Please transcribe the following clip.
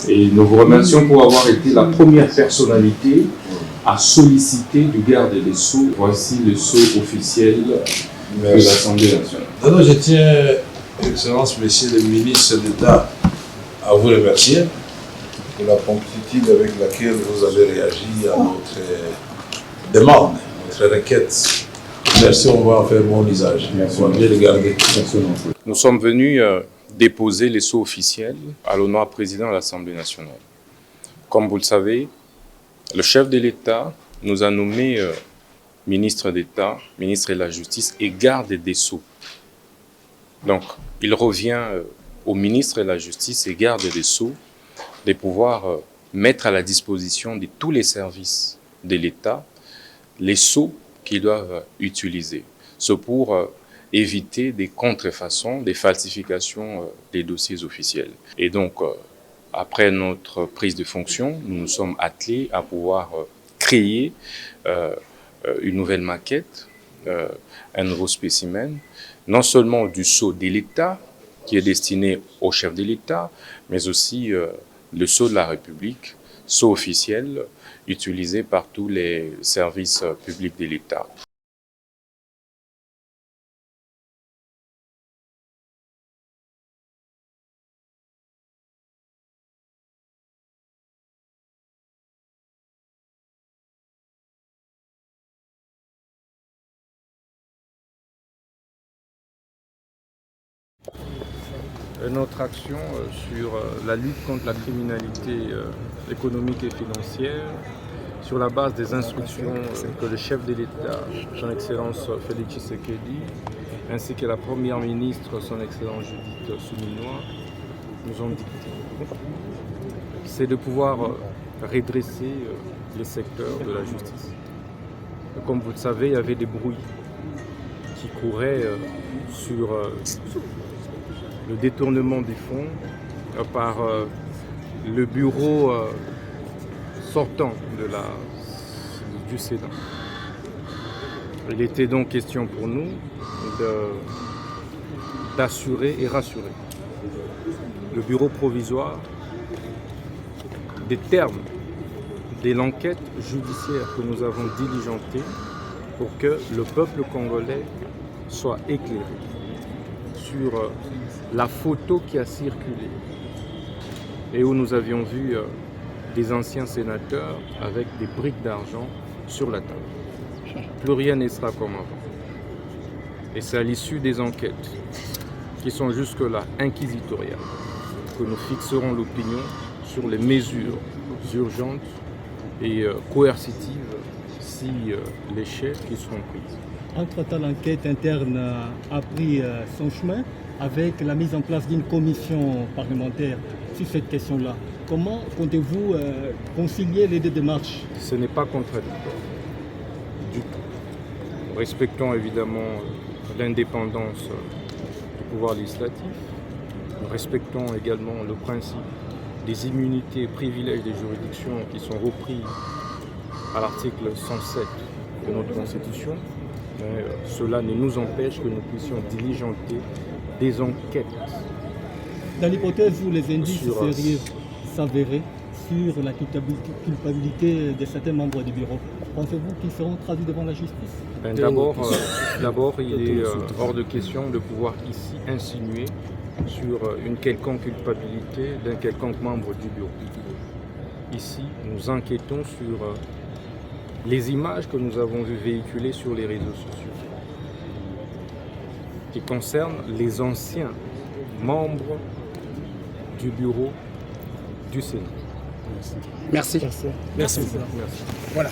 Et nous vous remercions pour avoir été la première personnalité à solliciter du garde des Sceaux. Voici le sceau officiel de l'Assemblée nationale. Alors, je tiens, Excellence, Messieurs les ministres d'État, à vous remercier pour la promptitude avec laquelle vous avez réagi à notre demande, notre requête. Merci, on va en faire bon usage. Merci. On va bien les garder. Merci. Nous sommes venus déposer les sceaux officiels à l'honorable président de l'Assemblée nationale. Comme vous le savez, le chef de l'État nous a nommés ministre d'État, ministre de la Justice et garde des Sceaux. Donc, il revient au ministre de la Justice et garde des Sceaux de pouvoir mettre à la disposition de tous les services de l'État les sceaux qu'ils doivent utiliser. C'est pour éviter des contrefaçons, des falsifications des dossiers officiels. Et donc, après notre prise de fonction, nous nous sommes attelés à pouvoir créer une nouvelle maquette, un nouveau spécimen, non seulement du sceau de l'État, qui est destiné au chef de l'État, mais aussi le sceau de la République, sceau officiel, utilisé par tous les services publics de l'État. Notre action sur la lutte contre la criminalité économique et financière, sur la base des instructions que le chef de l'État, son Excellence Félix Tshisekedi, ainsi que la Première ministre, son Excellence Judith Suminwa, nous ont dicté. C'est de pouvoir redresser les secteurs de la justice. Et comme vous le savez, il y avait des bruits qui couraient sur le détournement des fonds par le bureau sortant du Sénat. Il était donc question pour nous d'assurer et rassurer le bureau provisoire des termes de l'enquête judiciaire que nous avons diligentée pour que le peuple congolais soit éclairé sur la photo qui a circulé et où nous avions vu des anciens sénateurs avec des briques d'argent sur la table. Plus rien ne sera comme avant. Et c'est à l'issue des enquêtes qui sont jusque-là inquisitoriales que nous fixerons l'opinion sur les mesures urgentes et coercitives si les chefs qui seront prises. Entre-temps, l'enquête interne a pris son chemin avec la mise en place d'une commission parlementaire sur cette question-là. Comment comptez-vous concilier les deux démarches? Ce n'est pas contradictoire du tout. Respectons évidemment l'indépendance du pouvoir législatif. Nous respectons également le principe des immunités et privilèges des juridictions qui sont repris à l'article 107 de notre Constitution. Mais cela ne nous empêche que nous puissions diligenter des enquêtes. Dans l'hypothèse où les indices sérieux s'avéraient sur la culpabilité de certains membres du bureau, pensez-vous qu'ils seront traduits devant la justice? D'abord, il est hors de question de pouvoir ici insinuer sur une quelconque culpabilité d'un quelconque membre du bureau. Ici, nous enquêtons sur les images que nous avons vues véhiculer sur les réseaux sociaux qui concernent les anciens membres du bureau du Sénat. Merci. Merci. Voilà.